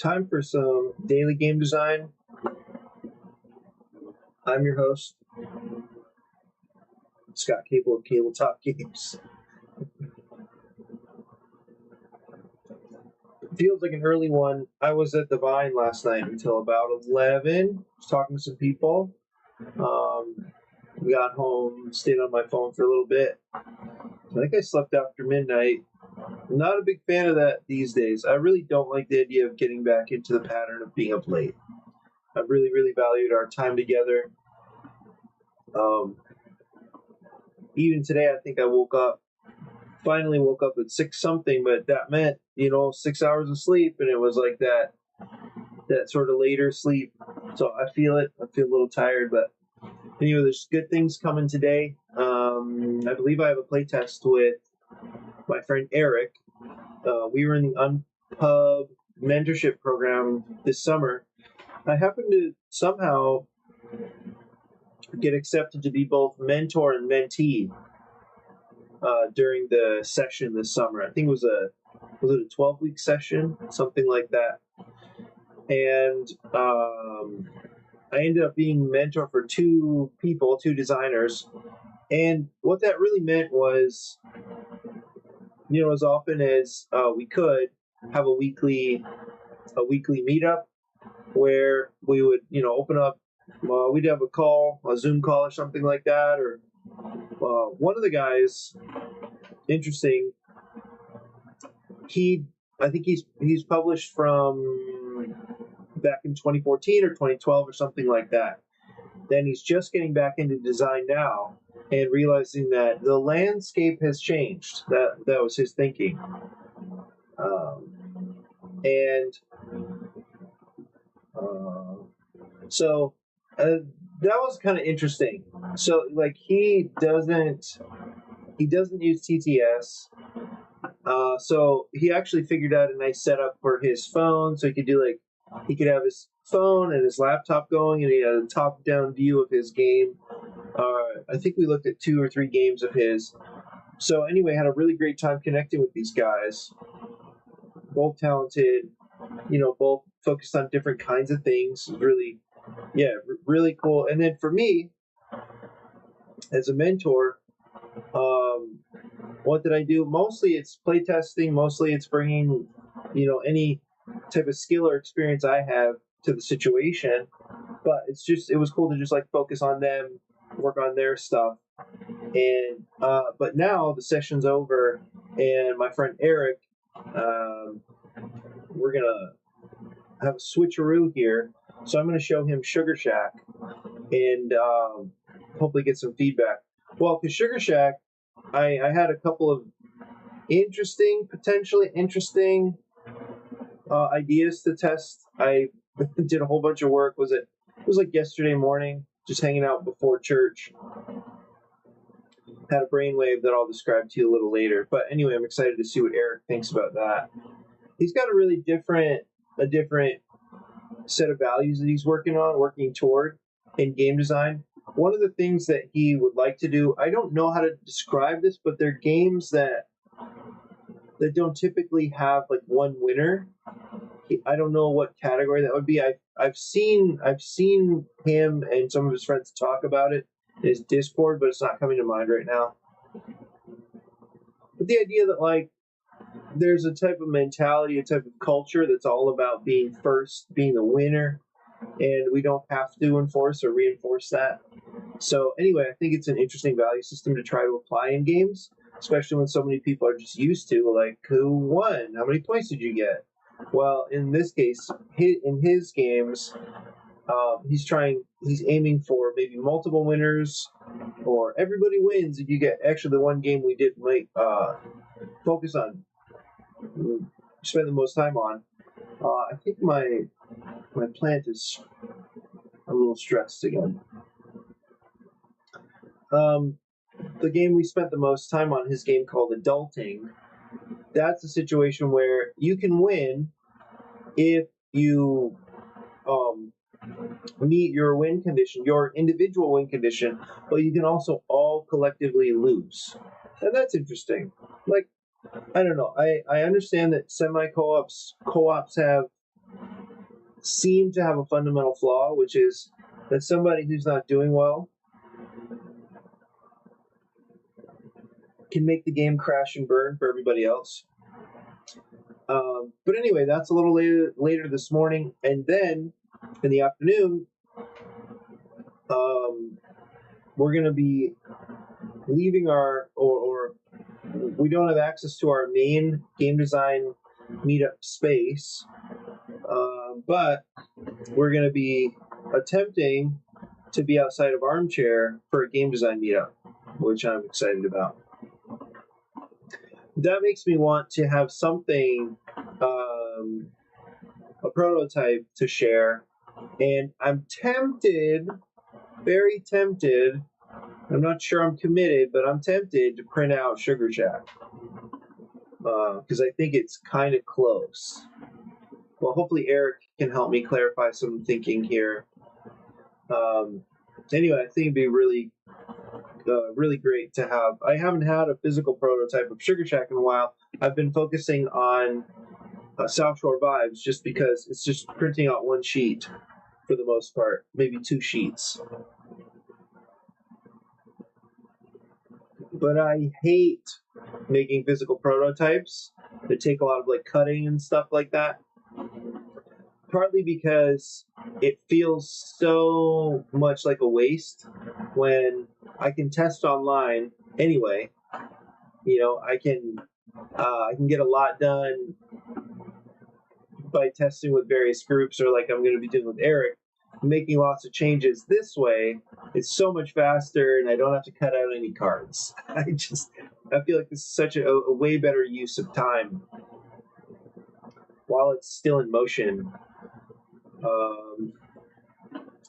Time for some daily game design. I'm your host, Scott Cable of Cable Top Games. Feels like an early one. I was at the Vine last night until about 11. Was talking to some people. Got home, stayed on my phone for a little bit. I think I slept after midnight. I'm not a big fan of that these days. I really don't like the idea of getting back into the pattern of being up late. I really, really valued our time together. Even today, I think I finally woke up at 6 something, but that meant, 6 hours of sleep, and it was like that sort of later sleep. So I feel it. I feel a little tired, but anyway, there's good things coming today. I believe I have a playtest with my friend Eric. We were in the Unpub mentorship program this summer. I happened to somehow get accepted to be both mentor and mentee during the session this summer. I think was it a 12-week session, something like that. And I ended up being mentor for two designers. And what that really meant was, as often as we could have a weekly meetup where we would, open up. We'd have a Zoom call or something like that. Or one of the guys, interesting. I think he's published from back in 2014 or 2012 or something like that. Then he's just getting back into design now and realizing that the landscape has changed. That was his thinking. So that was kind of interesting. So like he doesn't use TTS. So he actually figured out a nice setup for his phone, so he could have his phone and his laptop going, and he had a top-down view of his game. I think we looked at 2 or 3 games of his. So anyway, had a really great time connecting with these guys. Both talented, both focused on different kinds of things. Really, really cool. And then for me, as a mentor, what did I do? Mostly it's playtesting. Mostly it's bringing, any type of skill or experience I have to the situation. But it was cool to just focus on them, work on their stuff. And but now the session's over, and my friend Eric, we're gonna have a switcheroo here. So I'm gonna show him Sugar Shack, and hopefully get some feedback. Well, because Sugar Shack, I had a couple of potentially interesting ideas to test. I did a whole bunch of work. It was like yesterday morning, just hanging out before church. Had a brainwave that I'll describe to you a little later. But anyway, I'm excited to see what Eric thinks about that. He's got a really different set of values that he's working toward in game design. One of the things that he would like to do, I don't know how to describe this, but they're games that don't typically have one winner. I don't know what category that would be. I've seen him and some of his friends talk about it in his Discord, but it's not coming to mind right now. But the idea that there's a type of mentality, a type of culture that's all about being first, being the winner, and we don't have to enforce or reinforce that. So anyway, I think it's an interesting value system to try to apply in games, especially when so many people are just used to who won, how many points did you get? Well, in this case, in his games, he's aiming for maybe multiple winners, or everybody wins if you get. Actually, the one game we did focus on, spend the most time on. I think my plant is a little stressed again. The game we spent the most time on, his game called Adulting, that's a situation where you can win if you meet your win condition, your individual win condition, but you can also all collectively lose. And that's interesting. I don't know. I understand that semi-co-ops have seem to have a fundamental flaw, which is that somebody who's not doing well can make the game crash and burn for everybody else. But anyway, that's a little later this morning. And then in the afternoon, we're going to be leaving or we don't have access to our main game design meetup space, but we're going to be attempting to be outside of Armchair for a game design meetup, which I'm excited about. That makes me want to have something, a prototype to share, and I'm tempted, very tempted, I'm not sure I'm committed, but I'm tempted to print out Sugar Shack, because I think it's kind of close. Well, hopefully Eric can help me clarify some thinking here. Anyway, I think it'd be really great to have. I haven't had a physical prototype of Sugar Shack in a while. I've been focusing on South Shore Vibes just because it's just printing out one sheet for the most part, maybe 2 sheets. But I hate making physical prototypes that take a lot of like cutting and stuff like that. Partly because it feels so much like a waste when I can test online anyway. You know, I can get a lot done by testing with various groups, or like I'm going to be doing with Eric, making lots of changes this way. It's so much faster, and I don't have to cut out any cards. I feel like this is such a way better use of time while it's still in motion.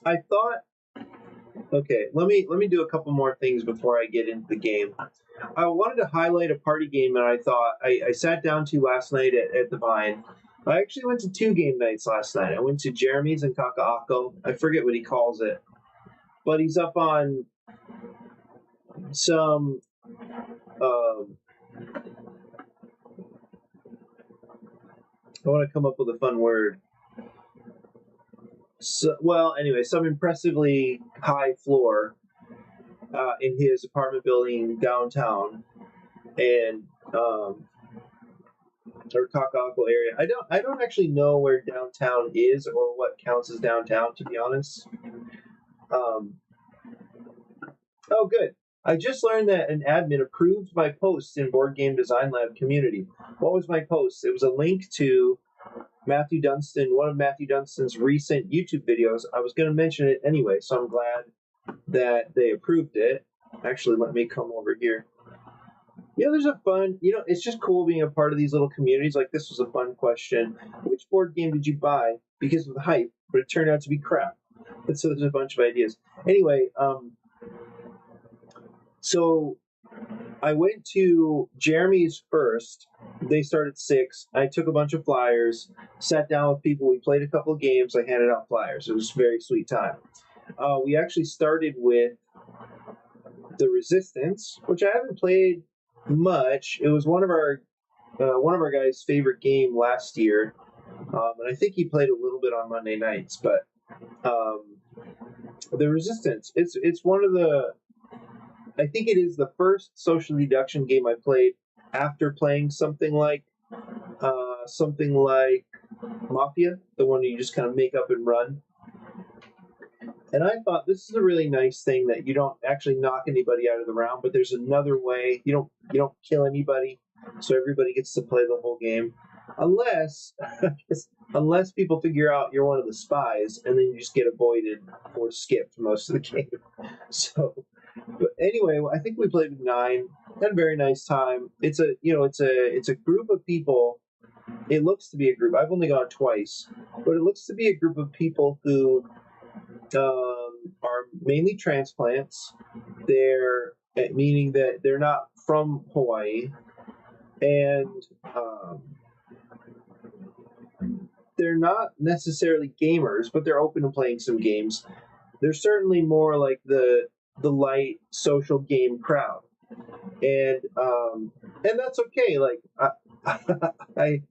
I thought, okay, let me do a couple more things before I get into the game. I wanted to highlight a party game that I thought I sat down to last night at the Vine. I actually went to 2 game nights last night. I went to Jeremy's in Kaka'ako. I forget what he calls it, but he's up on some I want to come up with a fun word. So, well, anyway, some impressively high floor in his apartment building downtown, and or Kaka'ako area. I don't actually know where downtown is or what counts as downtown, to be honest. Oh, good. I just learned that an admin approved my post in Board Game Design Lab community. What was my post? It was a link to Matthew Dunstan, one of Matthew Dunstan's recent YouTube videos. I was going to mention it anyway, so I'm glad that they approved it. Actually, let me come over here. There's a fun, it's just cool being a part of these little communities. Like, this was a fun question. Which board game did you buy because of the hype, but it turned out to be crap? And so there's a bunch of ideas. Anyway, so I went to Jeremy's first. They started at 6. I took a bunch of flyers, sat down with people. We played a couple of games. I handed out flyers. It was a very sweet time. We actually started with The Resistance, which I haven't played much. It was one of our guys' favorite game last year, and I think he played a little bit on Monday nights. But The Resistance, it's one of the, I think it is the first social deduction game I played after playing something like Mafia, the one you just kind of make up and run. And I thought this is a really nice thing that you don't actually knock anybody out of the round, but there's another way. You don't kill anybody, so everybody gets to play the whole game, unless people figure out you're one of the spies, and then you just get avoided or skipped most of the game. So, but anyway, I think we played with 9. Had a very nice time. It's a group of people. It looks to be a group. I've only gone twice, but it looks to be a group of people who are mainly transplants. They're meaning that they're not from Hawaii, and they're not necessarily gamers, but they're open to playing some games. They're certainly more like the light social game crowd, and that's okay. Like I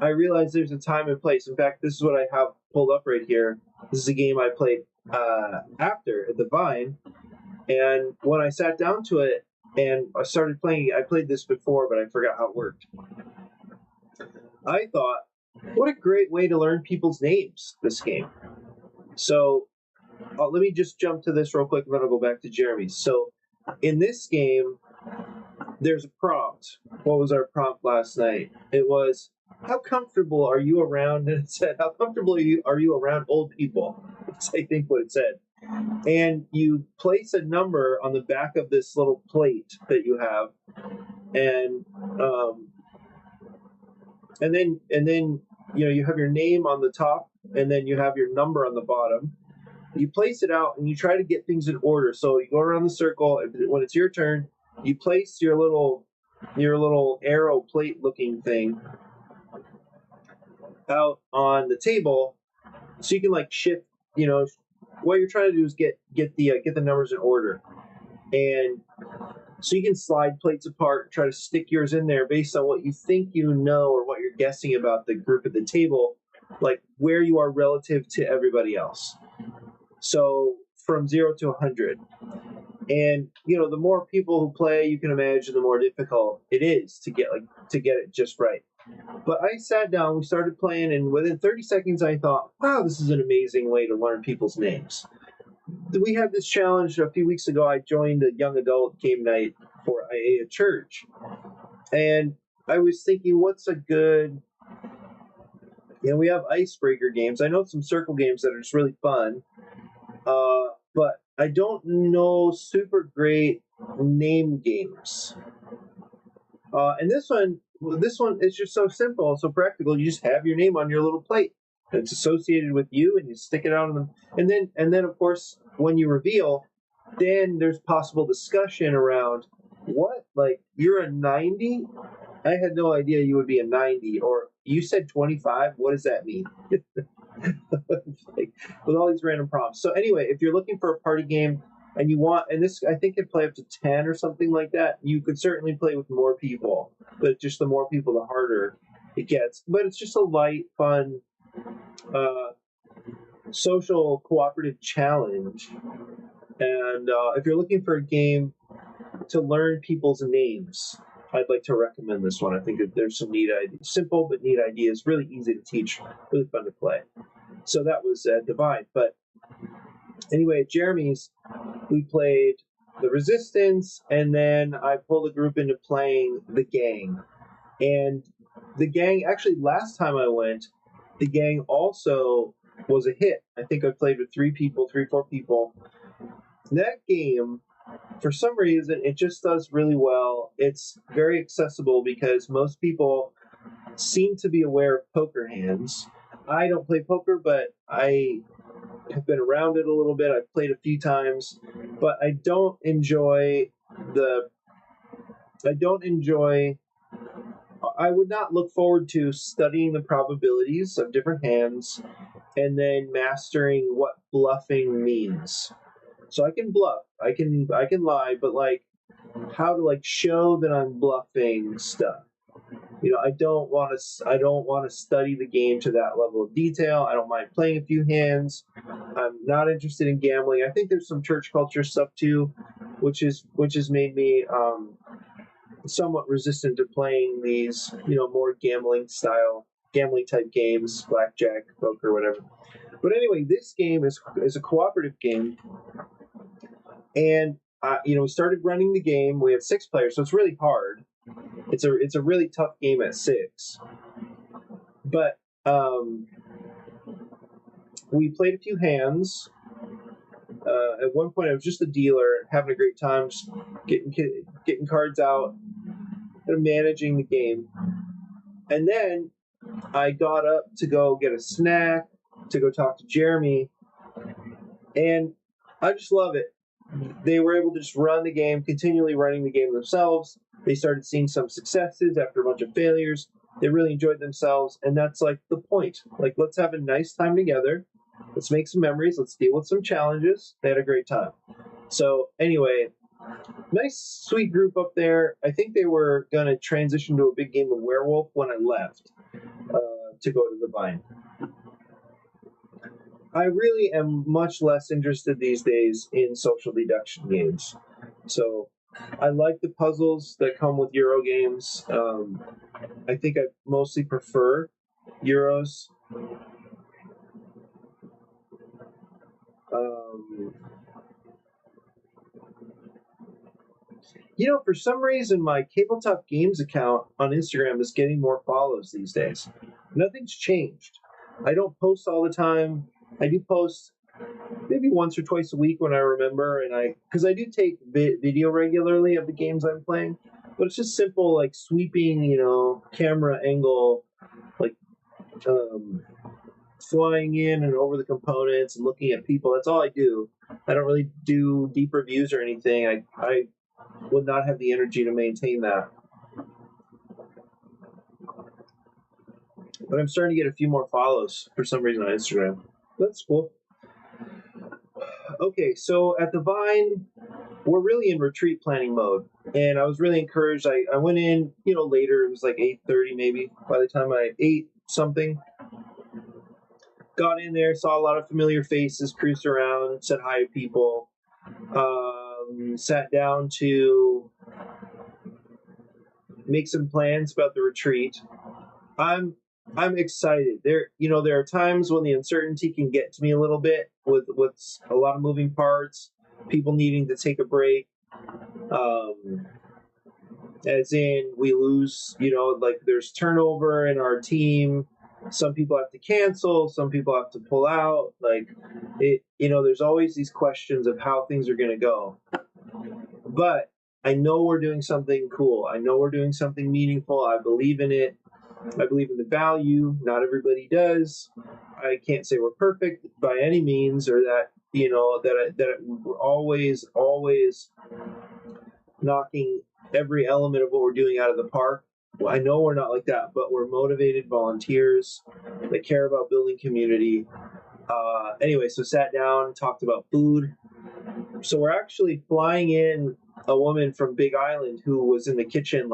realize there's a time and place. In fact, this is what I have pulled up right here. This is a game I played after at the Vine, and when I sat down to it and I started playing, I played this before, but I forgot how it worked. I thought, what a great way to learn people's names, this game. So let me just jump to this real quick, and then I'll go back to Jeremy's. So in this game, there's a prompt. What was our prompt last night? It was, how comfortable are you around, and it said, how comfortable are you around old people? That's, I think, what it said. And you place a number on the back of this little plate that you have, and then you have your name on the top, and then you have your number on the bottom. You place it out, and you try to get things in order. So you go around the circle, and when it's your turn, you place your little arrow plate looking thing out on the table, so you can like shift. What you're trying to do is get the numbers in order, and so you can slide plates apart, try to stick yours in there based on what you think you know or what you're guessing about the group at the table, like where you are relative to everybody else. So from 0 to 100. And the more people who play, you can imagine the more difficult it is to get it just right. But I sat down, we started playing, and within 30 seconds I thought, wow, this is an amazing way to learn people's names. We had this challenge a few weeks ago. I joined a young adult game night for IA church, and I was thinking, what's a good, we have icebreaker games. I know some circle games that are just really fun, but I don't know super great name games. And this one is just so simple, so practical. You just have your name on your little plate. It's associated with you, and you stick it out on them. And then of course, when you reveal, then there's possible discussion around what, like, you're a 90? I had no idea you would be a 90, or you said 25. What does that mean? With all these random prompts. So anyway, if you're looking for a party game and you want, and this I think could play up to 10 or something like that, you could certainly play with more people. But just the more people, the harder it gets. But it's just a light, fun, social cooperative challenge. And if you're looking for a game to learn people's names, I'd like to recommend this one. I think that there's some neat ideas, simple but neat ideas, really easy to teach, really fun to play. So that was Divine. But anyway, at Jeremy's, we played the Resistance, and then I pulled a group into playing the Gang. And the Gang, actually, last time I went, the Gang also was a hit. I think I played with 3 or 4 people. That game, for some reason, it just does really well. It's very accessible because most people seem to be aware of poker hands. I don't play poker, but I have been around it a little bit. I've played a few times, but I would not look forward to studying the probabilities of different hands and then mastering what bluffing means. So I can bluff, I can lie, but like how to show that I'm bluffing stuff. I don't want to study the game to that level of detail. I don't mind playing a few hands. I'm not interested in gambling. I think there's some church culture stuff too, which has made me somewhat resistant to playing these more gambling type games, blackjack, poker, whatever. But anyway, this game is a cooperative game, and we started running the game. We have 6 players, so it's really hard. It's a really tough game at 6. But we played a few hands. At one point, I was just a dealer, having a great time, just getting cards out and managing the game. And then I got up to go get a snack, to go talk to Jeremy, and I just love it. They were able to just run the game, continually running the game themselves. They started seeing some successes after a bunch of failures. They really enjoyed themselves, and that's the point. Let's have a nice time together. Let's make some memories. Let's deal with some challenges. They had a great time. So anyway, nice, sweet group up there. I think they were going to transition to a big game of Werewolf when I left to go to the Vine. I really am much less interested these days in social deduction games. So I like the puzzles that come with Euro games. I think I mostly prefer Euros. Um, for some reason, my Tabletop Games account on Instagram is getting more follows these days. Nothing's changed. I don't post all the time. I do post maybe once or twice a week when I remember, and because I do take video regularly of the games I'm playing, but it's just simple like sweeping, camera angle, like flying in and over the components and looking at people. That's all I do. I don't really do deep reviews or anything. I would not have the energy to maintain that. But I'm starting to get a few more follows for some reason on Instagram. That's cool. Okay, so at the Vine, we're really in retreat planning mode, and I was really encouraged. I went in, later. It was like 8:30 maybe. By the time I ate something, got in there, saw a lot of familiar faces, cruised around, said hi to people, sat down to make some plans about the retreat. I'm excited. There are times when the uncertainty can get to me a little bit with a lot of moving parts, people needing to take a break. As in we lose, like there's turnover in our team. Some people have to cancel, some people have to pull out. Like there's always these questions of how things are going to go. But I know we're doing something cool. I know we're doing something meaningful. I believe in it. I believe in the value. Not everybody does. I can't say we're perfect by any means, or that we're always knocking every element of what we're doing out of the park. Well, I know we're not like that, but we're motivated volunteers that care about building community. Anyway, so sat down, talked about food. So we're actually flying in a woman from Big Island who was in the kitchen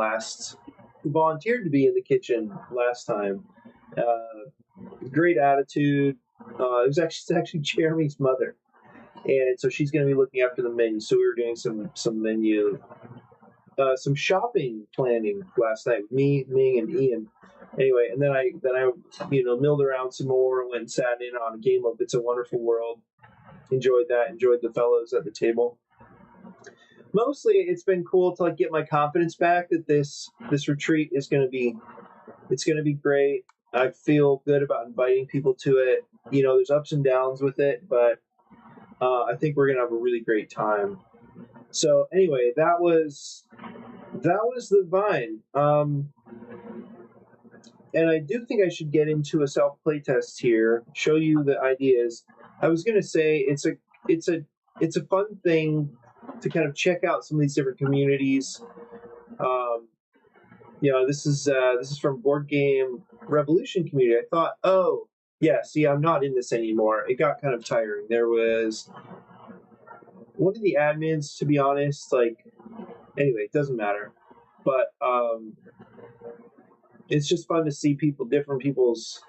who volunteered to be in the kitchen last time. Great attitude. It was actually Jeremy's mother, and so she's going to be looking after the menu. So we were doing some menu, some shopping planning last night with me, Ming, and Ian. Anyway, and then I milled around some more and went and sat in on a game of It's a Wonderful World. Enjoyed that. Enjoyed the fellows at the table. Mostly, it's been cool to get my confidence back that this retreat is going to be great. I feel good about inviting people to it. There's ups and downs with it, but I think we're going to have a really great time. So anyway, that was the Vine. And I do think I should get into a self playtest here, show you the ideas. I was going to say it's a fun thing to kind of check out some of these different communities. This is from Board Game Revolution community. I thought, oh yeah, see, I'm not in this anymore. It got kind of tiring. There was one of the admins, to be honest. Anyway, it doesn't matter. But it's just fun to see different people's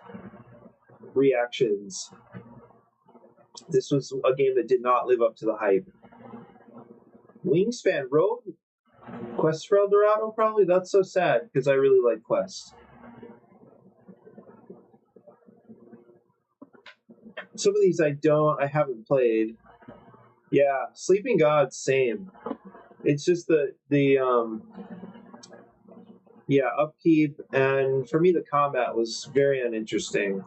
reactions. This was a game that did not live up to the hype. Wingspan Road, Quest for El Dorado, probably. That's so sad because I really like Quest. Some of these I haven't played. Yeah, Sleeping Gods, same. It's just the upkeep, and for me the combat was very uninteresting.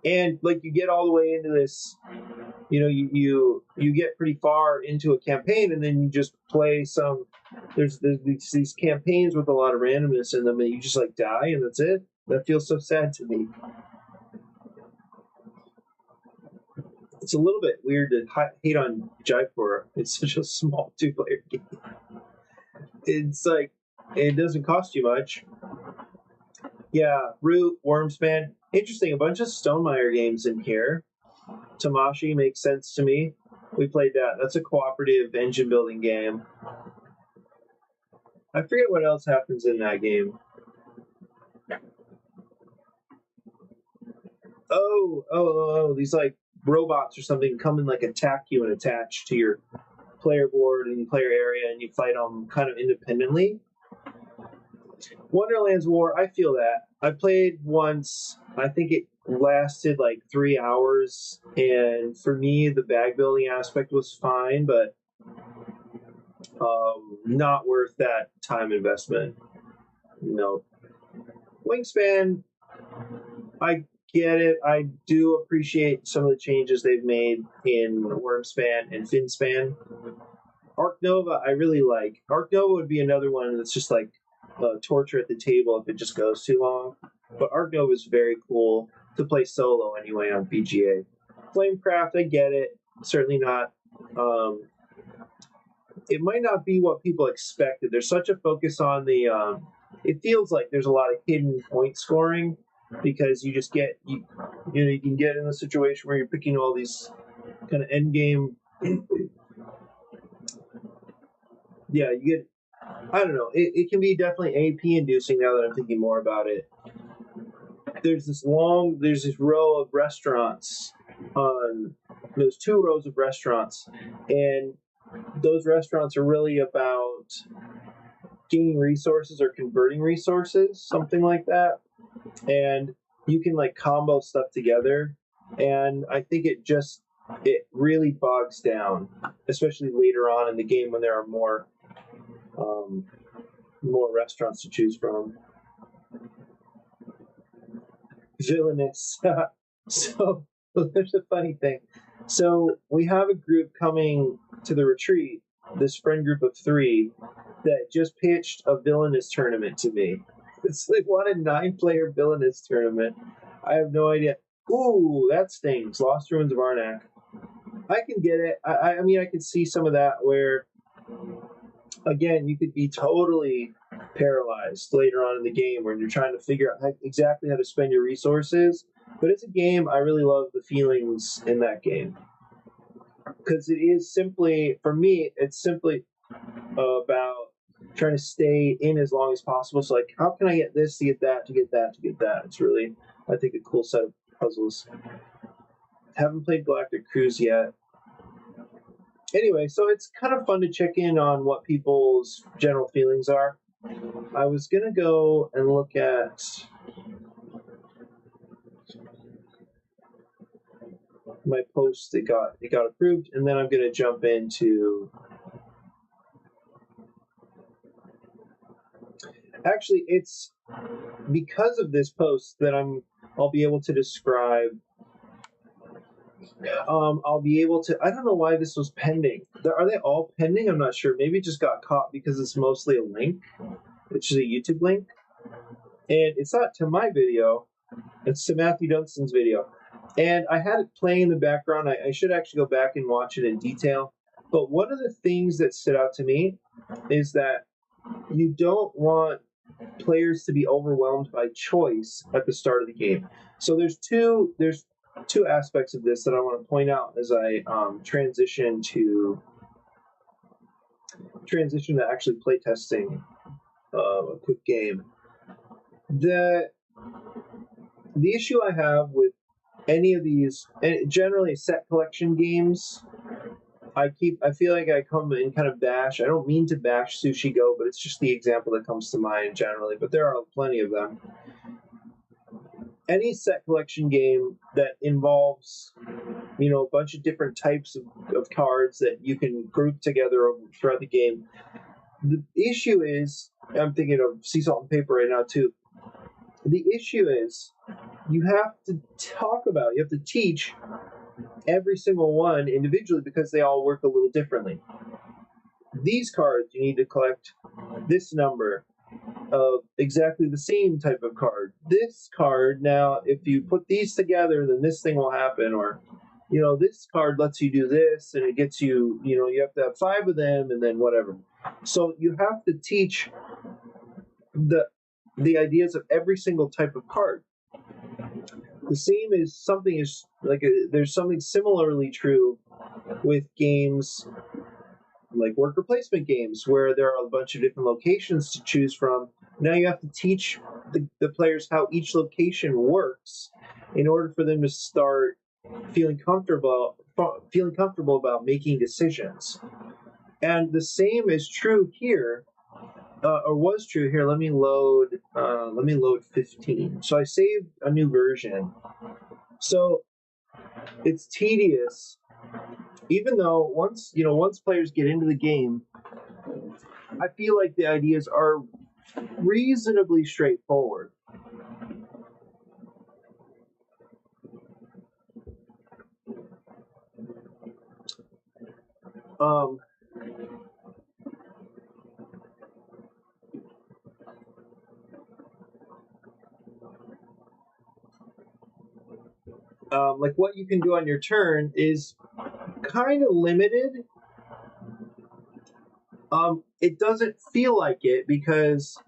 And you get all the way into this, you get pretty far into a campaign, and then you just play some. There's these campaigns with a lot of randomness in them, and you just die, and that's it. That feels so sad to me. It's a little bit weird to hate on Jaipur. It's such a small 2-player game. It's it doesn't cost you much. Yeah, Root, Wormspan. Interesting, a bunch of Stonemaier games in here. Tamashii makes sense to me. We played that. That's a cooperative engine building game. I forget what else happens in that game. These like robots or something come and like attack you and attach to your player board and player area, and you fight them kind of independently. Wonderland's War, I feel that. I played once. I think it lasted like 3 hours, and for me, the bag building aspect was fine, but not worth that time investment. Wingspan, I get it. I do appreciate some of the changes they've made in Wormspan and Finspan. Arc Nova, I really like. Arc Nova would be another one that's just like torture at the table if it just goes too long. But Arc Nova is very cool to play solo anyway on BGA. Flamecraft, I get it. Certainly not. It might not be what people expected. There's such a focus on the. It feels like there's a lot of hidden point scoring because you just get you can get in a situation where you're picking all these kind of end game. Yeah, you get. I don't know. It can be definitely AP inducing now that I'm thinking more about it. There's this row of restaurants on. There's 2 rows of restaurants, and those restaurants are really about gaining resources or converting resources, something like that. And you can like combo stuff together, and I think it really bogs down, especially later on in the game when there are more restaurants to choose from. Villainous. So there's a funny thing. So we have a group coming to the retreat, this friend group of 3 that just pitched a Villainous tournament to me. It's like won a 9-player Villainous tournament. I have no idea. Ooh, that stings. Lost Ruins of Arnak. I can get it. I mean, I can see some of that where, again, you could be totally paralyzed later on in the game when you're trying to figure out exactly how to spend your resources. But it's a game, I really love the feelings in that game. Because it is simply, for me, it's simply about trying to stay in as long as possible. So, like, how can I get this to get that, to get that, to get that? It's really, I think, a cool set of puzzles. Haven't played Galactic Cruise yet. Anyway, so it's kind of fun to check in on what people's general feelings are. I was going to go and look at my post. It got approved, and then I'm going to jump into. Actually, it's because of this post that I'll be able to describe. I'll be able to. I don't know why this was pending. Are they all pending? I'm not sure. Maybe it just got caught because it's mostly a link. It's just a YouTube link, and it's not to my video. It's to Matthew Dunstan's video. And I had it playing in the background. I should actually go back and watch it in detail. But one of the things that stood out to me is that you don't want players to be overwhelmed by choice at the start of the game. So there's two aspects of this that I want to point out as I transition to actually playtesting a quick game. The issue I have with any of these, and generally set collection games, I feel like I come and kind of bash. I don't mean to bash Sushi Go, but it's just the example that comes to mind generally. But there are plenty of them. Any set collection game that involves, a bunch of different types of cards that you can group together throughout the game. The issue is, I'm thinking of Sea Salt and Paper right now too. The issue is, you have to teach every single one individually because they all work a little differently. These cards, you need to collect this number of exactly the same type of card. This card, now, if you put these together, then this thing will happen. Or, this card lets you do this, and it gets you, you have to have 5 of them, and then whatever. So you have to teach the ideas of every single type of card. The same is there's something similarly true with games like worker placement games where there are a bunch of different locations to choose from. Now you have to teach the players how each location works in order for them to start feeling comfortable about making decisions. And the same is true here, or was true here. Let me load 15. So I saved a new version. So it's tedious, even though once players get into the game, I feel like the ideas are reasonably straightforward. Like what you can do on your turn is kind of limited. It doesn't feel like it because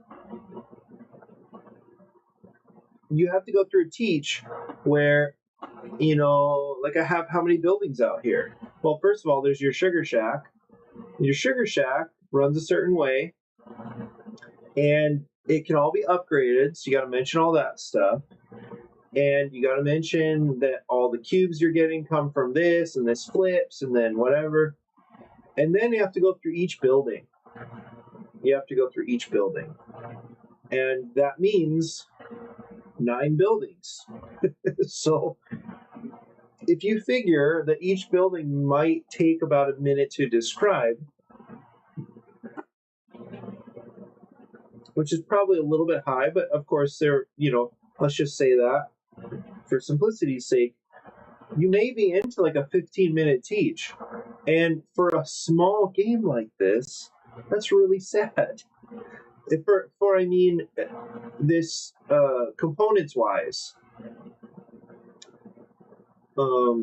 you have to go through a teach where, like I have how many buildings out here? Well, first of all, there's your sugar shack. Your sugar shack runs a certain way, and it can all be upgraded. So you got to mention all that stuff. And you got to mention that all the cubes you're getting come from this, and this flips, and then whatever. And then you have to go through each building. And that means 9 buildings. So if you figure that each building might take about a minute to describe, which is probably a little bit high, but of course let's just say that for simplicity's sake, you may be into like a 15-minute teach. And for a small game like this, that's really sad. This components wise,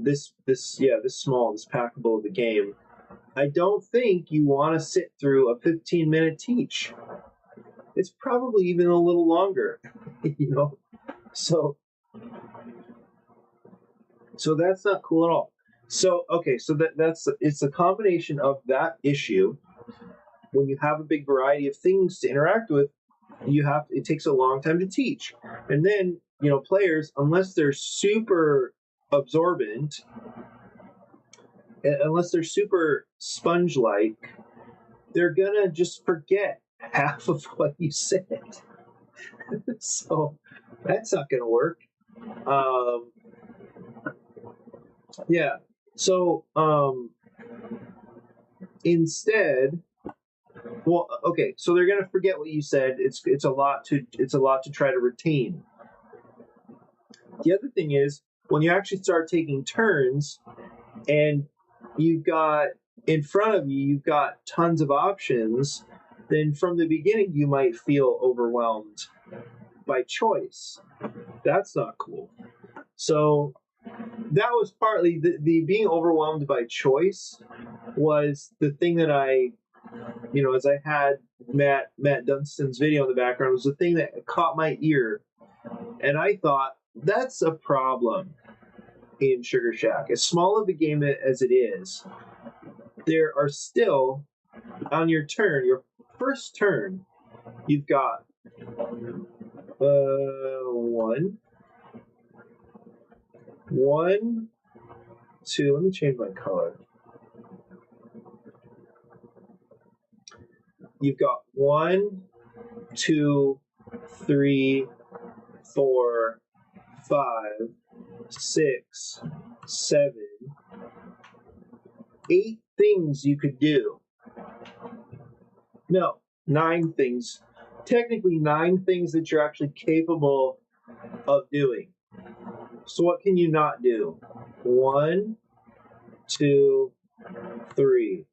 this packable of the game, I don't think you want to sit through a 15-minute teach. It's probably even a little longer, So that's not cool at all. So it's a combination of that issue. When you have a big variety of things to interact with, it takes a long time to teach. And then, players, unless they're super absorbent, unless they're super sponge-like, they're gonna just forget half of what you said. So that's not gonna work. Yeah. So instead, well, okay. So they're gonna forget what you said. It's a lot to try to retain. The other thing is when you actually start taking turns, and you've got in front of you've got tons of options. Then from the beginning, you might feel overwhelmed by choice. That's not cool. So that was partly the being overwhelmed by choice was the thing that I, as I had Matt Dunstan's video in the background, was the thing that caught my ear. And I thought, that's a problem in Sugar Shack. As small of a game as it is, there are still, on your turn, your first turn, you've got 1, 2, let me change my color. You've got 1, 2, 3, 4, 5, 6, 7, 8 things you could do. No, 9 things. Technically 9 things that you're actually capable of doing. So what can you not do? 1, 2, 3.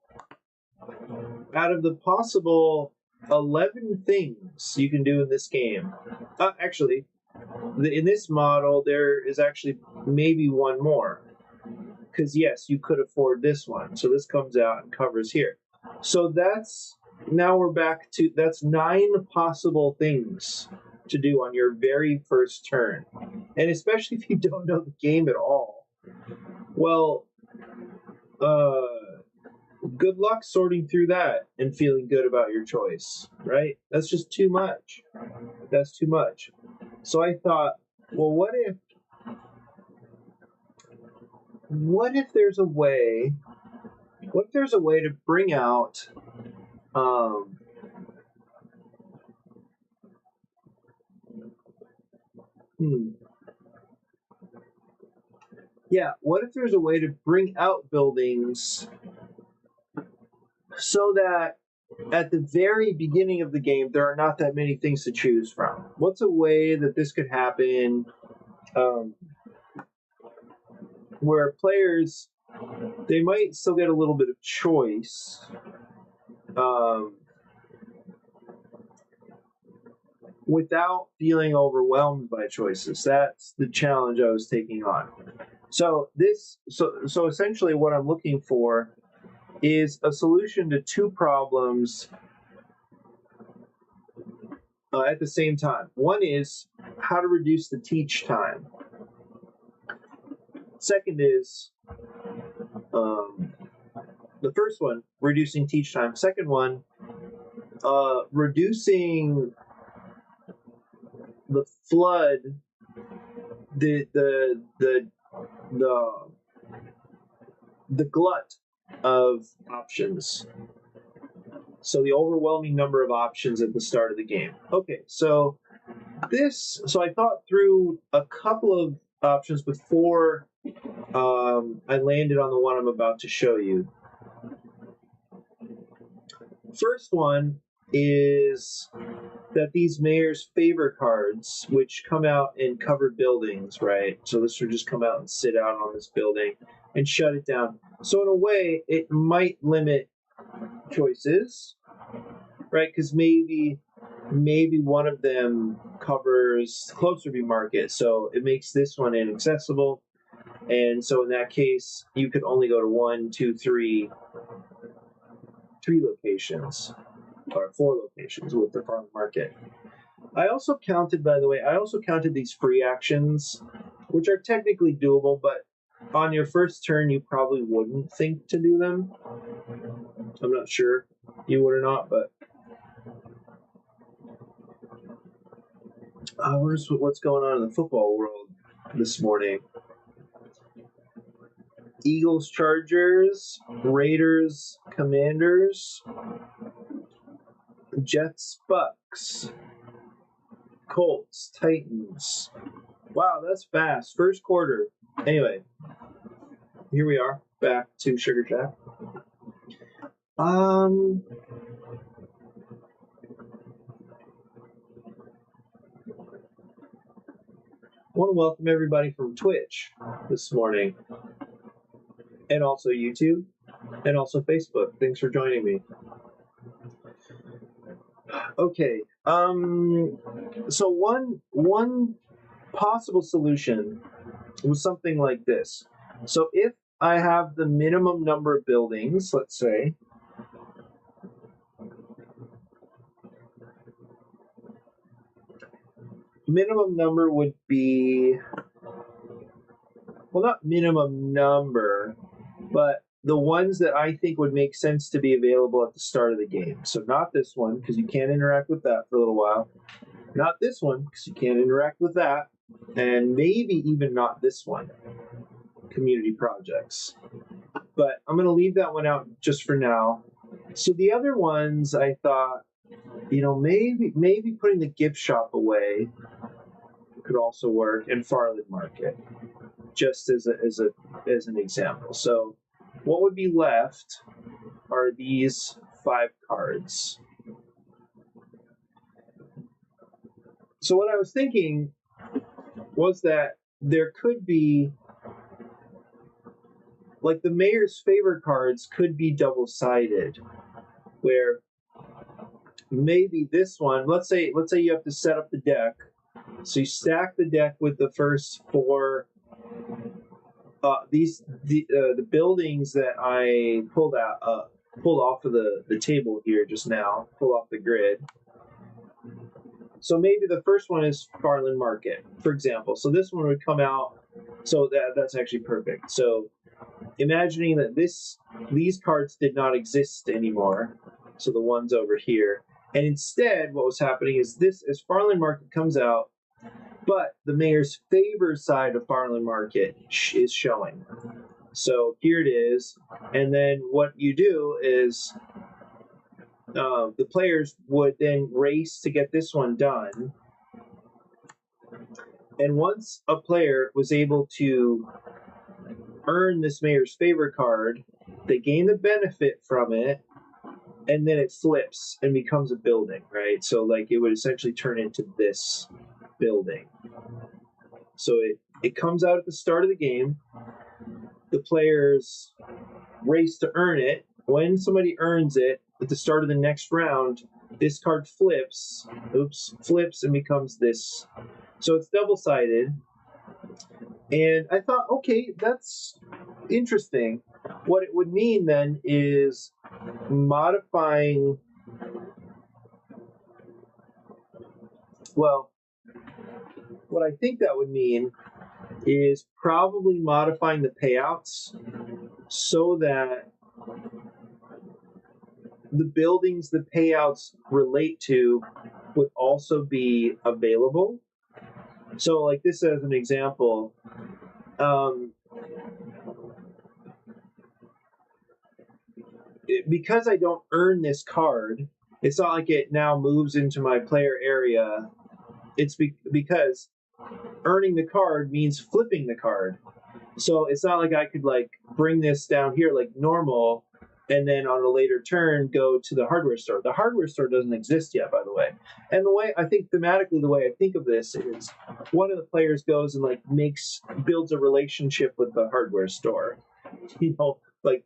Out of the possible 11 things you can do in this game, actually, in this model, there is actually maybe one more. Because, yes, you could afford this one. So this comes out and covers here. So now we're back to, that's 9 possible things to do on your very first turn. And especially if you don't know the game at all. Well, good luck sorting through that and feeling good about your choice, right? That's just too much. That's too much. So I thought, well, what if what if there's a way? What if there's a way to bring out Yeah, what if there's a way to bring out buildings so that at the very beginning of the game there are not that many things to choose from? What's a way that this could happen where players, they might still get a little bit of choice, without feeling overwhelmed by choices? That's the challenge I was taking on. So essentially what I'm looking for is a solution to two problems at the same time. One is how to reduce the teach time. Second is the first one, reducing teach time. Second one, reducing the flood, the glut of options. So the overwhelming number of options at the start of the game. Okay, so I thought through a couple of options before I landed on the one I'm about to show you. First one is that these mayor's favor cards, which come out in covered buildings, right? So this would just come out and sit out on this building and shut it down. So in a way, it might limit choices, right? Because maybe one of them covers Closerview Market, so it makes this one inaccessible. And so in that case, you could only go to 1, 2, 3 locations, or 4 locations with the farm market. I also counted, by the way, these free actions, which are technically doable, but on your first turn, you probably wouldn't think to do them. I'm not sure you would or not, but what's going on in the football world this morning. Eagles, Chargers, Raiders, Commanders, Jets, Bucks, Colts, Titans. Wow, that's fast. First quarter. Anyway, here we are, back to Sugar Shack. I want to welcome everybody from Twitch this morning, and also YouTube, and also Facebook. Thanks for joining me. Okay, so one possible solution was something like this. So if I have the minimum number of buildings, let's say, minimum number would be, well, not minimum number, but the ones that I think would make sense to be available at the start of the game. So not this one, because you can't interact with that for a little while. Not this one, because you can't interact with that. And maybe even not this one, community projects. But I'm going to leave that one out just for now. So the other ones, I thought, maybe putting the gift shop away could also work, and Farland Market, just as an example. So what would be left are these 5 cards. So what I was thinking was that there could be, like, the mayor's favor cards could be double-sided, where maybe this one, let's say you have to set up the deck. So you stack the deck with the first 4. The buildings that I pulled off of the table here just now, pull off the grid. So maybe the first one is Farland Market, for example. So this one would come out. So that's actually perfect. So imagining that these cards did not exist anymore. So the ones over here. And instead, what was happening is as Farland Market comes out, but the mayor's favor side of Farland Market is showing. So here it is, and then what you do is the players would then race to get this one done. And once a player was able to earn this mayor's favor card, they gain the benefit from it, and then it flips and becomes a building, right? So like it would essentially turn into this building. So it comes out at the start of the game. The players race to earn it. When somebody earns it at the start of the next round, this card flips and becomes this. So it's double-sided. And I thought, okay, that's interesting. What it would mean then is modifying, well, what I think that would mean is probably modifying the payouts so that the buildings the payouts relate to would also be available. So like this as an example, because I don't earn this card, it's not like it now moves into my player area. It's because earning the card means flipping the card. So it's not like I could like bring this down here like normal and then on a later turn go to the hardware store. The hardware store doesn't exist yet, by the way. And the way I think thematically, the way I think of this is one of the players goes and like builds a relationship with the hardware store. You know, like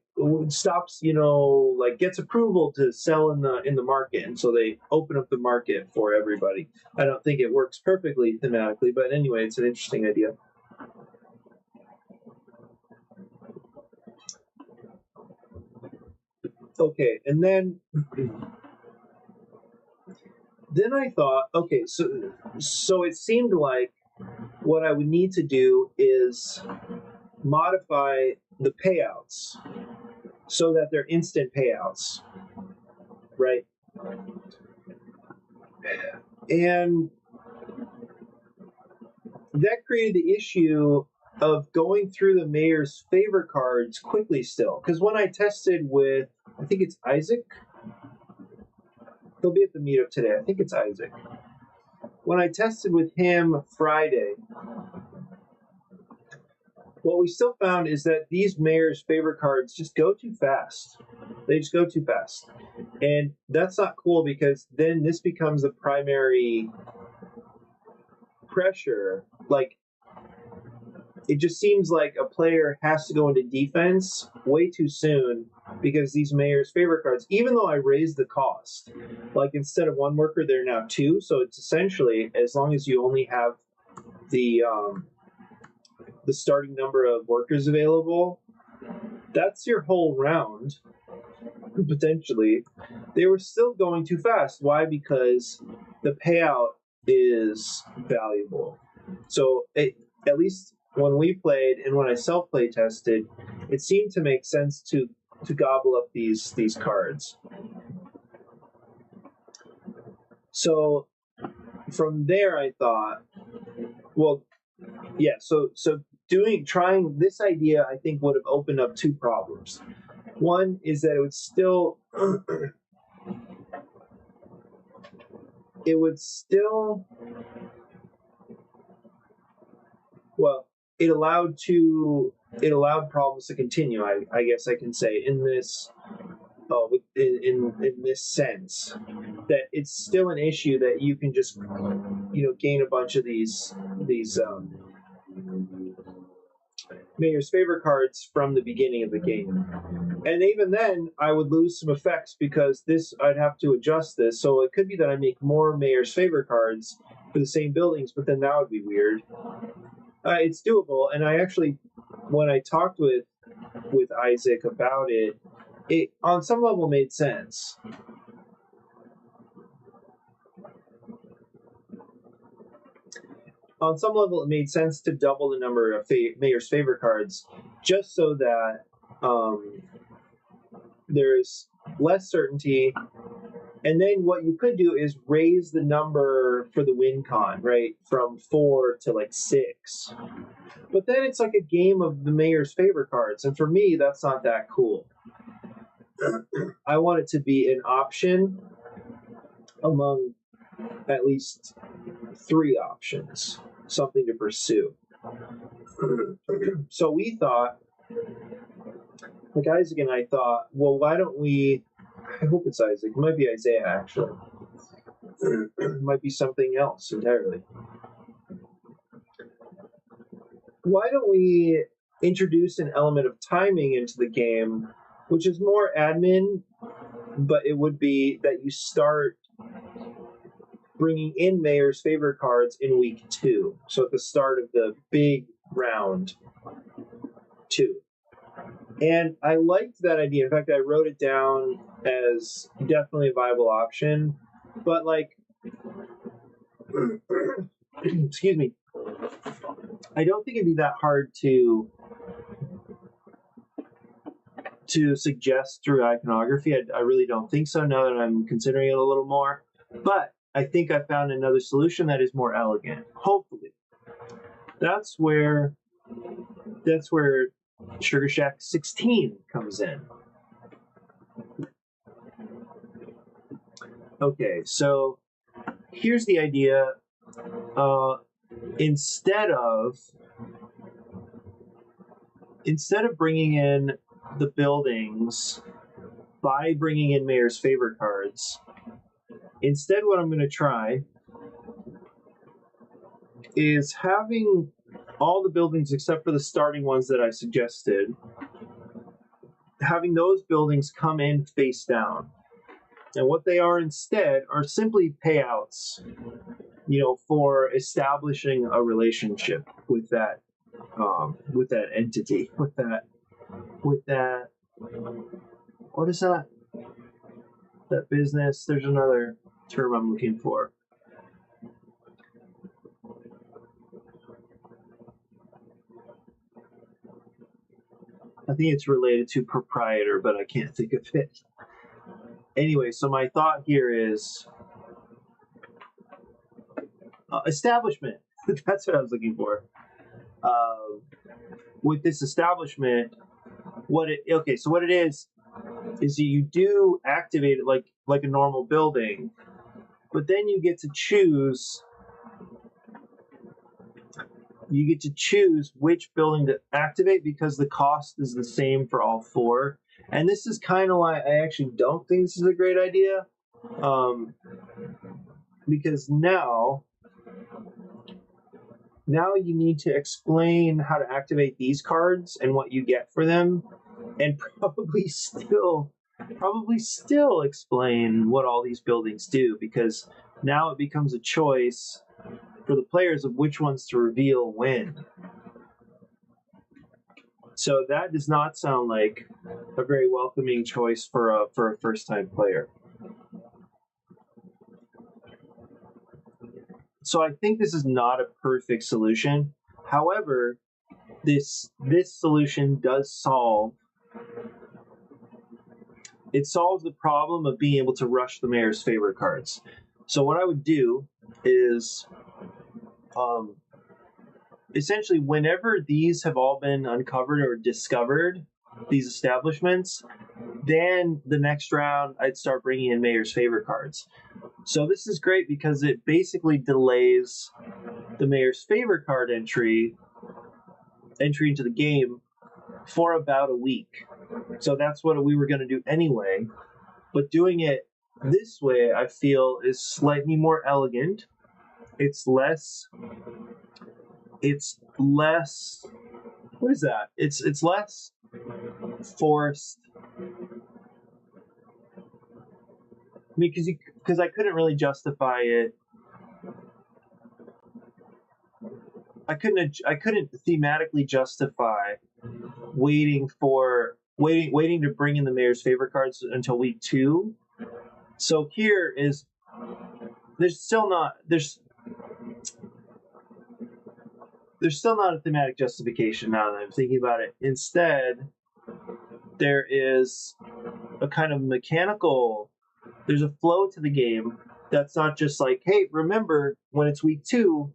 stops, you know, like gets approval to sell in the market, and so they open up the market for everybody. I don't think it works perfectly thematically, but anyway, it's an interesting idea. Okay, and then I thought, okay, so it seemed like what I would need to do is modify the payouts so that they're instant payouts, right? And that created the issue of going through the mayor's favor cards quickly still. Because when I tested with, I think it's Isaac, he'll be at the meetup today. I think it's Isaac. When I tested with him Friday, what we still found is that these mayor's favor cards just go too fast. They just go too fast. And that's not cool because then this becomes the primary pressure. Like, it just seems like a player has to go into defense way too soon because these mayor's favor cards, even though I raised the cost, like instead of one worker, they're now two. So it's essentially, as long as you only have the starting number of workers available, that's your whole round, potentially. They were still going too fast. Why? Because the payout is valuable. So at least when we played and when I self-play tested, it seemed to make sense to gobble up these cards. So from there I thought, well, yeah, so trying this idea, I think, would have opened up two problems. One is that it would still well, it allowed problems to continue. I guess I can say in this in this sense that it's still an issue that you can just gain a bunch of these mayor's favor cards from the beginning of the game. And even then, I would lose some effects because I'd have to adjust this. So it could be that I make more mayor's favor cards for the same buildings, but then that would be weird. It's doable, and I actually, when I talked with Isaac about it on some level made sense. On some level, it made sense to double the number of mayor's favor cards, just so that there's less certainty And then what you could do is raise the number for the win con, right, from 4 to like 6. But then it's like a game of the mayor's favorite cards, and for me, that's not that cool. I want it to be an option among at least 3 options, something to pursue. So we thought, like Isaac and I thought, well, why don't we? I hope it's Isaac. It might be Isaiah, actually. It might be something else entirely. Why don't we introduce an element of timing into the game, which is more admin, but it would be that you start bringing in Mayor's favorite cards in week 2. So at the start of the big round 2. And I liked that idea. In fact, I wrote it down as definitely a viable option. But like, excuse me, I don't think it'd be that hard to suggest through iconography. I really don't think so, now that I'm considering it a little more. But I think I found another solution that is more elegant. Hopefully. That's where Sugar Shack 16 comes in. Okay, so here's the idea. Instead of bringing in the buildings by bringing in Mayor's favorite cards, instead what I'm going to try is having all the buildings except for the starting ones that I suggested, having those buildings come in face down. And what they are instead are simply payouts, for establishing a relationship with that entity, with that, what is that? That business. There's another term I'm looking for. I think it's related to proprietor, but I can't think of it. Anyway, so my thought here is establishment. That's what I was looking for. With this establishment, what it is you do activate it like a normal building, but then you get to choose which building to activate because the cost is the same for all 4. And this is kind of why I actually don't think this is a great idea, because now you need to explain how to activate these cards and what you get for them, and probably still explain what all these buildings do, because now it becomes a choice for the players of which ones to reveal when. So that does not sound like a very welcoming choice for a first-time player. So I think this is not a perfect solution. However, this solution does solve the problem of being able to rush the Mayor's favorite cards. So what I would do is essentially, whenever these have all been uncovered or discovered, these establishments, then the next round I'd start bringing in Mayor's favorite cards. So this is great because it basically delays the Mayor's favorite card entry into the game for about a week. So that's what we were going to do anyway. But doing it this way, I feel, is slightly more elegant. It's less. What is that? It's less forced. I mean, because I couldn't really justify it. I couldn't thematically justify waiting to bring in the Mayor's favorite cards until week 2. So here is there's still not a thematic justification now that I'm thinking about it. Instead, there is a kind of mechanical there's a flow to the game that's not just like, hey, remember when it's week 2,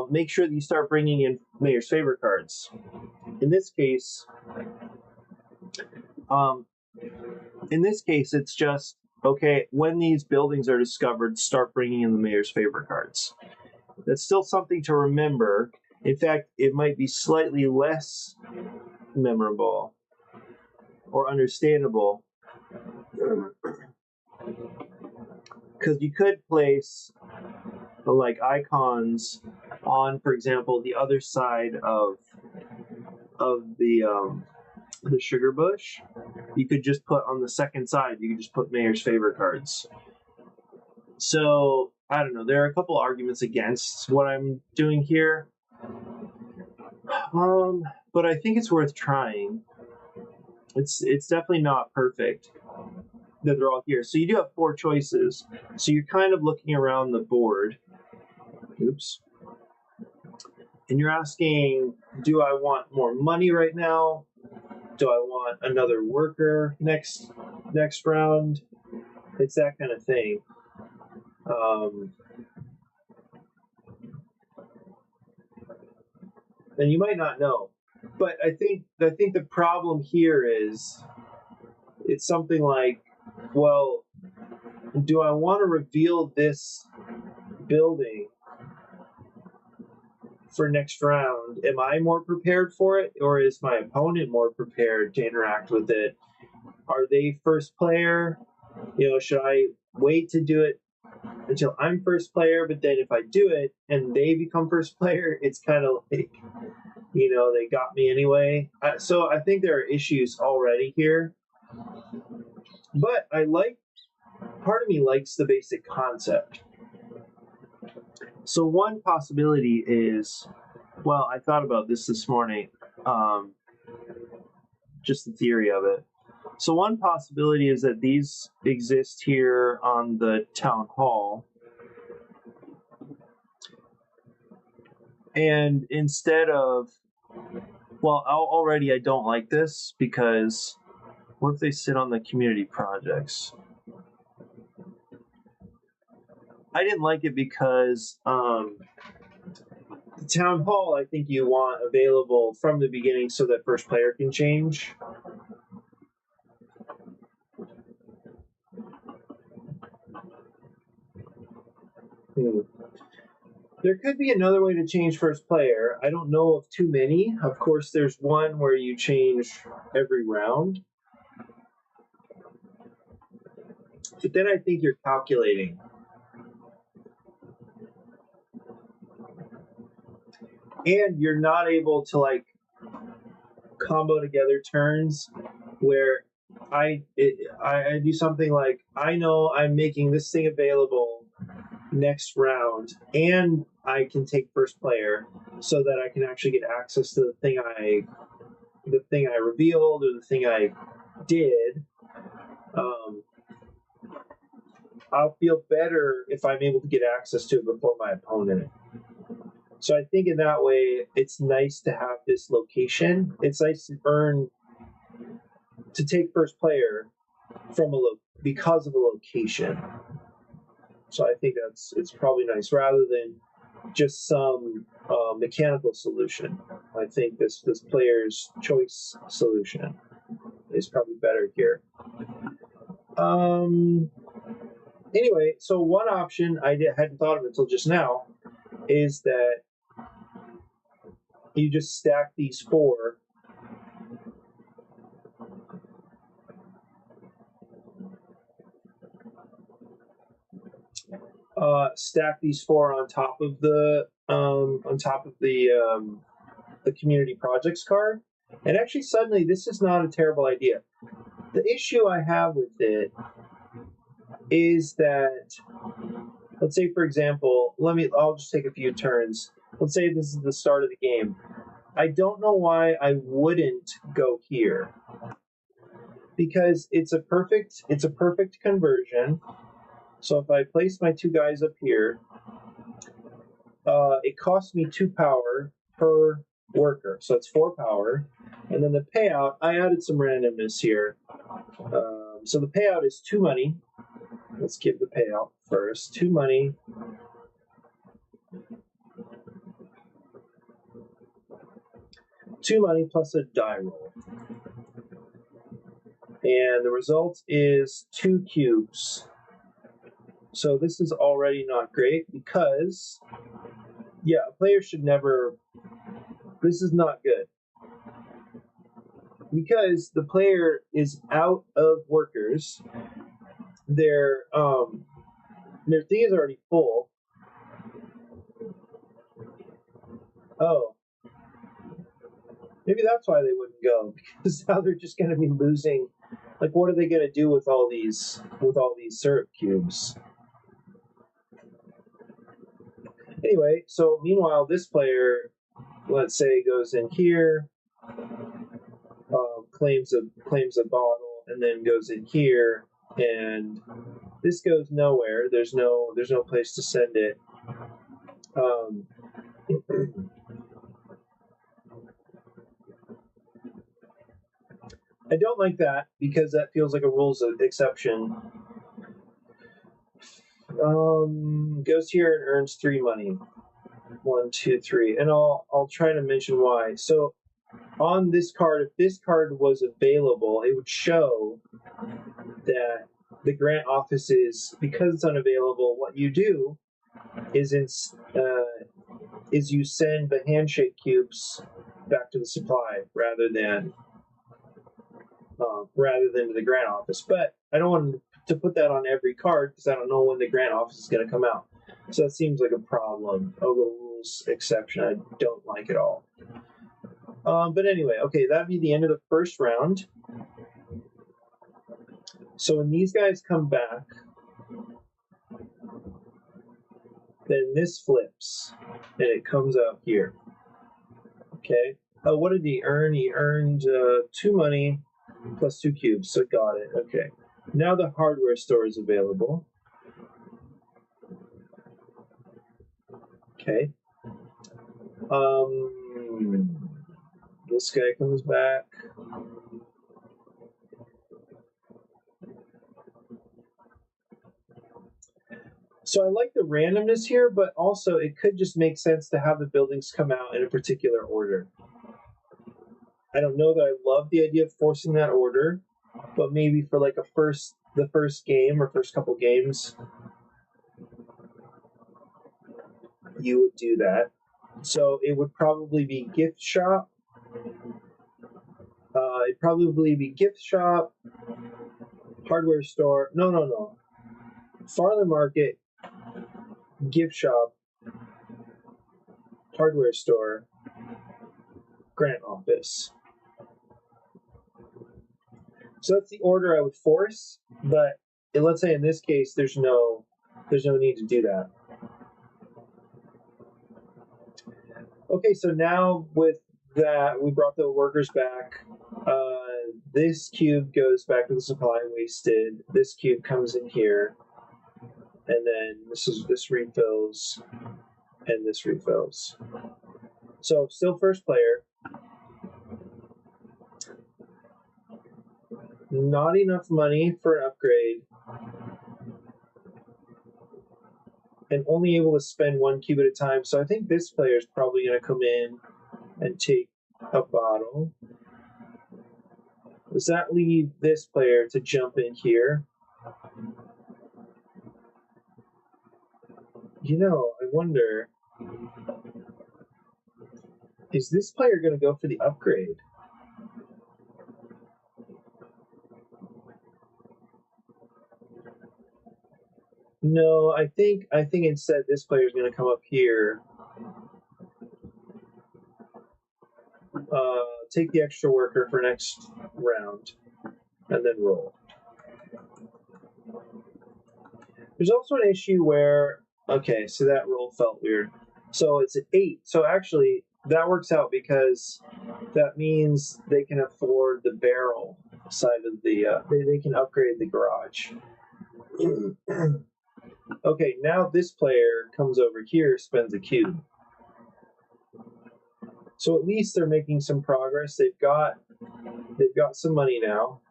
make sure that you start bringing in Mayor's Favor cards. In this case, it's just, okay, when these buildings are discovered, start bringing in the Mayor's Favor cards. That's still something to remember. In fact, it might be slightly less memorable or understandable, because you could place like icons on, for example, the other side of the sugar bush. You could just put on the second side, you could just put Mayor's Favor cards. So I don't know, there are a couple arguments against what I'm doing here, but I think it's worth trying. It's definitely not perfect that they're all here. So you do have 4 choices. So you're kind of looking around the board. Oops. And you're asking, do I want more money right now? Do I want another worker next round? It's that kind of thing. And you might not know, but I think the problem here is it's something like, well, do I want to reveal this building for next round? Am I more prepared for it, or is my opponent more prepared to interact with it? Are they first player? Should I wait to do it until I'm first player, but then if I do it and they become first player, it's kind of like, they got me anyway. So I think there are issues already here, but part of me likes the basic concept. So one possibility is, well, I thought about this morning, just the theory of it. So one possibility is that these exist here on the town hall, and instead of, well, already I don't like this, because what if they sit on the community projects? I didn't like it because the town hall, I think you want available from the beginning so that first player can change. There could be another way to change first player. I don't know of too many. Of course, there's one where you change every round. But then I think you're calculating. And you're not able to combo together turns where I do something like, I know I'm making this thing available next round, and I can take first player so that I can actually get access to the thing I revealed or the thing I did. I'll feel better if I'm able to get access to it before my opponent. So I think in that way, it's nice to have this location. It's nice to take first player because of a location. So I think it's probably nice rather than just some mechanical solution. I think this player's choice solution is probably better here. Anyway, so one option I hadn't thought of until just now is that you just stack these 4. Stack these 4 on top of the community projects card, and actually suddenly this is not a terrible idea. The issue I have with it is that, let's say for example, I'll just take a few turns. Let's say this is the start of the game. I don't know why I wouldn't go here, because it's a perfect conversion. So if I place my 2 guys up here, it costs me 2 power per worker, so it's 4 power. And then the payout, I added some randomness here. So the payout is 2 money, Let's give the payout first. 2 money. Two money plus a die roll. And the result is 2 cubes. So this is already not great because, yeah, a player should never, this is not good. Because the player is out of workers, their thing is already full. Oh. Maybe that's why they wouldn't go, because now they're just going to be losing. Like, what are they going to do with all these syrup cubes? Anyway, so meanwhile, this player, let's say, goes in here, claims a bottle, and then goes in here, and this goes nowhere. There's no place to send it. I don't like that because that feels like a rules exception. Goes here and earns 3 money. 1, 2, 3, and I'll try to mention why. So on this card, if this card was available, it would show that the grant office is, because it's unavailable, what you do is you send the handshake cubes back to the supply rather than to the grant office. But I don't want to put that on every card because I don't know when the grant office is going to come out. So that seems like a problem, a little rules exception I don't like at all. But anyway, okay, that'd be the end of the first round. So when these guys come back, then this flips, and it comes out here. Okay. Oh, what did he earn? He earned 2 money plus 2 cubes, so got it. Okay. Now the hardware store is available. Okay. This guy comes back. So I like the randomness here, but also it could just make sense to have the buildings come out in a particular order. I don't know that I love the idea of forcing that order, but maybe for like the first game or first couple games, you would do that. So it would probably be gift shop. It'd probably be gift shop, hardware store. No. Farther market, gift shop, hardware store, grant office. So that's the order I would force, but let's say in this case there's no need to do that. Okay, so now with that, we brought the workers back. This cube goes back to the supply wasted. This cube comes in here, and then this refills, and this refills. So still first player. Not enough money for an upgrade, and only able to spend 1 cube at a time. So I think this player is probably going to come in and take a bottle. Does that leave this player to jump in here? I wonder, is this player going to go for the upgrade? No, I think instead this player is going to come up here, take the extra worker for next round, and then roll. There's also an issue where, okay, so that roll felt weird. So it's an 8. So actually, that works out because that means they can afford the barrel side of the, they can upgrade the garage. Okay, now this player comes over here, spends a cube. So at least they're making some progress. They've got some money now.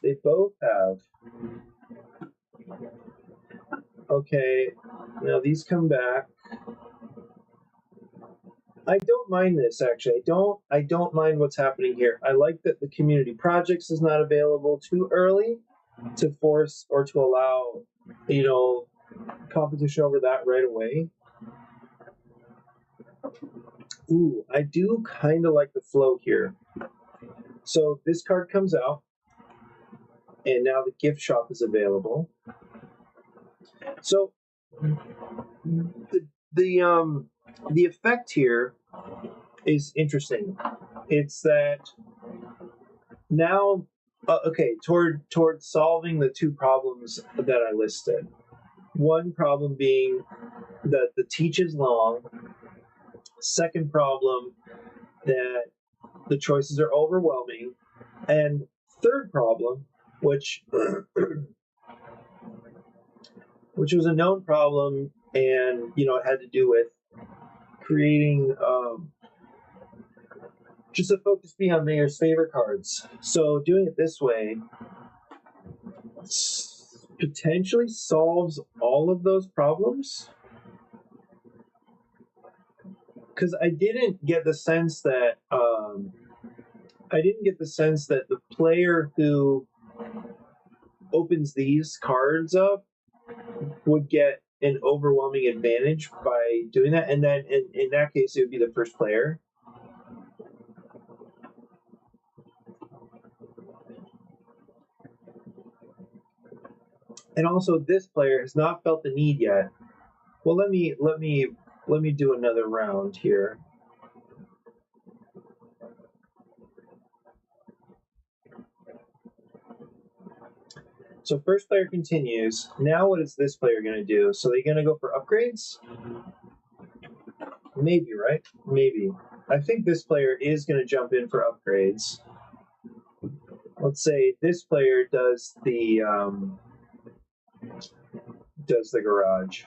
They both have. Okay, now these come back. I don't mind this actually. I don't mind what's happening here. I like that the community projects is not available too early to force or to allow, competition over that right away. Ooh, I do kind of like the flow here. So this card comes out, and now the gift shop is available. So the effect here is interesting. It's that now, toward solving the two problems that I listed. One problem being that the teach is long. Second problem, that the choices are overwhelming. And third problem, which was a known problem, and it had to do with creating just a focus being on Mayor's favorite cards. So doing it this way potentially solves all of those problems. Because I didn't get the sense that the player who opens these cards up would get an overwhelming advantage by doing that, and then in that case it would be the first player. And also, this player has not felt the need yet. Well, let me do another round here. So first player continues. Now what is this player going to do? So they're going to go for upgrades? Maybe, right? Maybe. I think this player is going to jump in for upgrades. Let's say this player does the garage.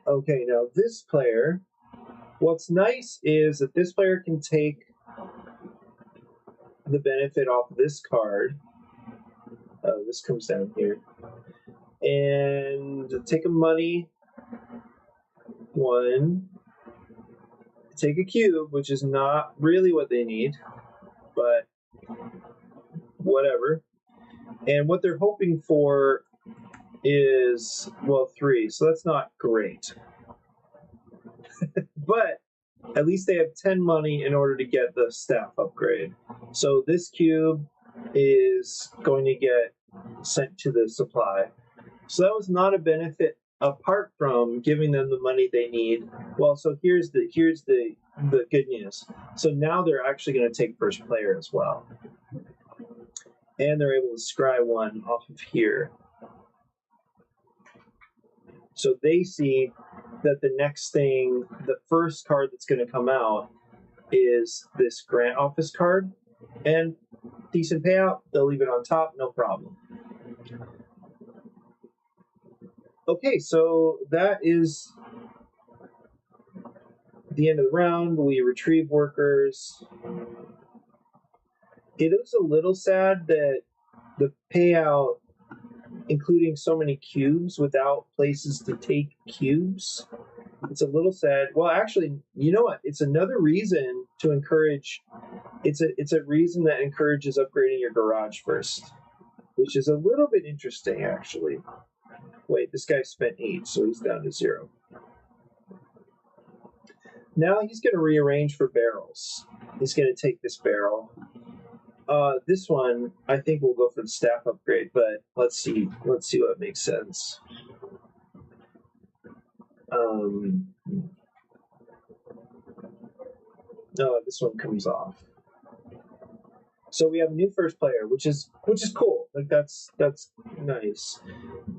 Okay, now this player, what's nice is that this player can take the benefit off this card. Oh, this comes down here. And take a money, one, take a cube, which is not really what they need, but whatever. And what they're hoping for is, well, 3, so that's not great. But at least they have 10 money in order to get the staff upgrade. So this cube is going to get sent to the supply. So that was not a benefit apart from giving them the money they need. Well, so here's the good news. So now they're actually going to take first player as well. And they're able to scry one off of here. So they see that the next thing, the first card that's going to come out is this grant office card. And decent payout, they'll leave it on top, no problem. Okay, so that is the end of the round. We retrieve workers. It is a little sad that the payout, including so many cubes without places to take cubes, it's a little sad. Well, actually, you know what? It's another reason to encourage. It's a reason that encourages upgrading your garage first, which is a little bit interesting, actually. Wait, this guy spent 8, so he's down to 0. Now he's going to rearrange for barrels. He's going to take this barrel. This one, I think we'll go for the staff upgrade, but let's see what makes sense. No, this one comes off. So we have a new first player, which is cool. Like that's nice.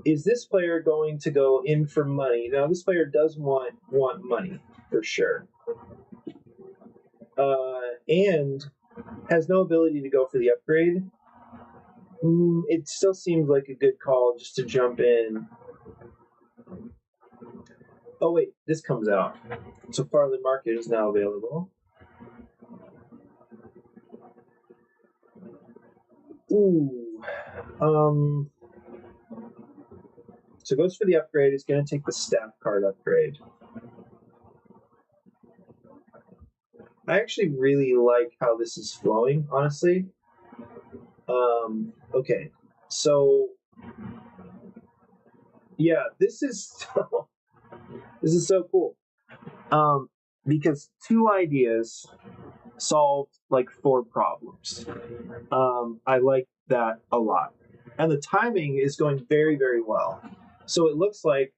Is this player going to go in for money? Now this player does want money for sure, and has no ability to go for the upgrade. It still seems like a good call just to jump in. Oh wait, this comes out. So Farland Market is now available. Ooh. So goes for the upgrade. It's going to take the staff card upgrade. I actually really like how this is flowing, honestly. Okay, so yeah, this is this is so cool. Because 2 ideas solved like 4 problems. I like that a lot, and the timing is going very, very well. So it looks like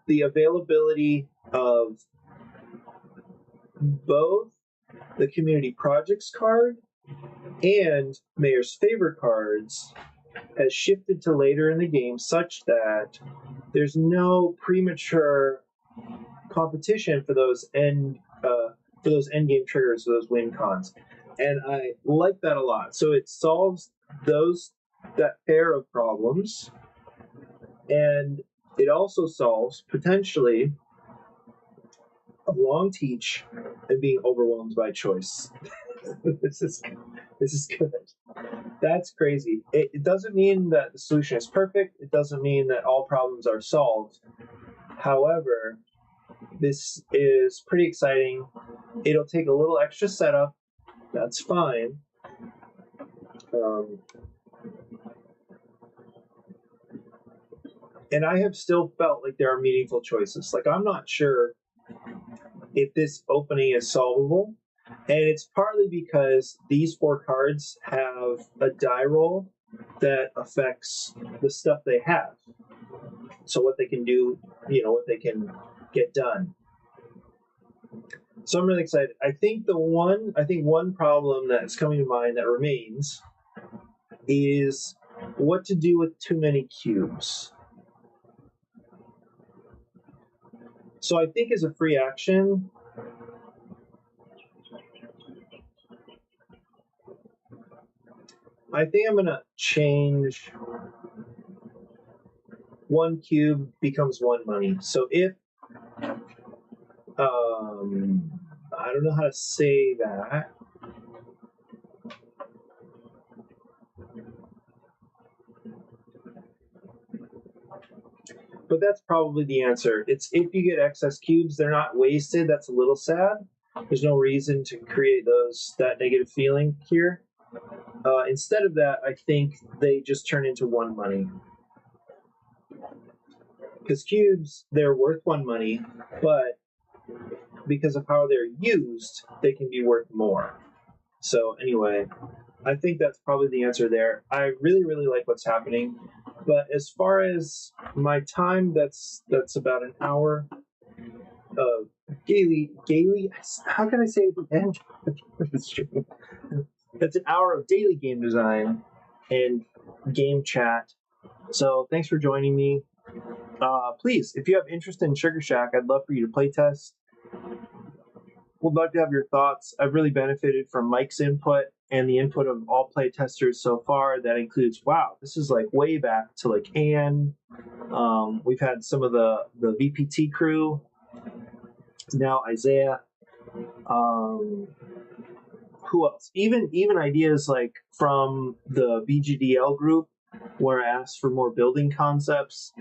the availability of both the community projects card and Mayor's favor cards has shifted to later in the game, such that there's no premature competition for those end game triggers, for those win cons, and I like that a lot. So it solves that pair of problems, and it also solves potentially a long teach and being overwhelmed by choice. this is good. That's crazy. It doesn't mean that the solution is perfect. It doesn't mean that all problems are solved. However, this is pretty exciting. It'll take a little extra setup. That's fine. And I have still felt like there are meaningful choices. Like, I'm not sure if this opening is solvable. And it's partly because these 4 cards have a die roll that affects the stuff they have. So what they can do, what they can get done. So I'm really excited. I think one problem that's coming to mind that remains is what to do with too many cubes. So I think as a free action, I think I'm going to change 1 cube becomes 1 money. So if, I don't know how to say that. But that's probably the answer. It's if you get excess cubes, they're not wasted. That's a little sad. There's no reason to create that negative feeling here. Instead of that, I think they just turn into 1 money. Because cubes, they're worth 1 money, but because of how they're used, they can be worth more. So anyway, I think that's probably the answer there. I really, really like what's happening. But as far as my time, that's about an hour of daily. How can I say it at the end? That's an hour of daily game design and game chat. So thanks for joining me. Please, if you have interest in Sugar Shack, I'd love for you to playtest. Would love to have your thoughts. I've really benefited from Mike's input and the input of all playtesters so far. That includes, wow, this is like way back to like Anne. We've had some of the VPT crew. Now Isaiah. Who else? Even ideas like from the BGDL group, where I asked for more building concepts.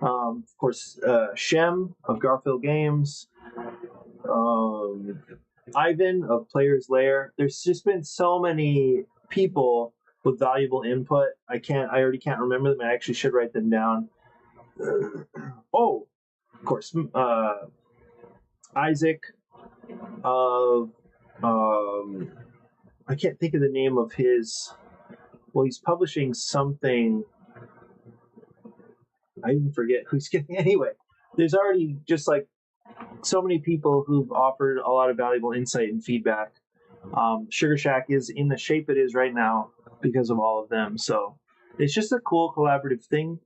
Of course, Shem of Garfield Games. Ivan of Player's Lair. There's just been so many people with valuable input. I already can't remember them. I actually should write them down. Oh, of course, Isaac of I can't think of the name of his. Well, he's publishing something. I even forget who's getting. Anyway, there's already just like so many people who've offered a lot of valuable insight and feedback. Sugar Shack is in the shape it is right now because of all of them. So it's just a cool collaborative thing.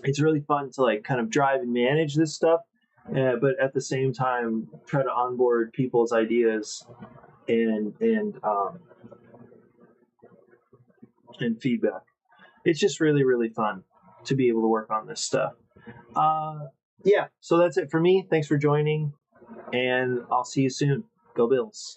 It's really fun to like kind of drive and manage this stuff, but at the same time try to onboard people's ideas and feedback. It's just really, really fun to be able to work on this stuff. Yeah, so that's it for me. Thanks for joining, and I'll see you soon. Go Bills.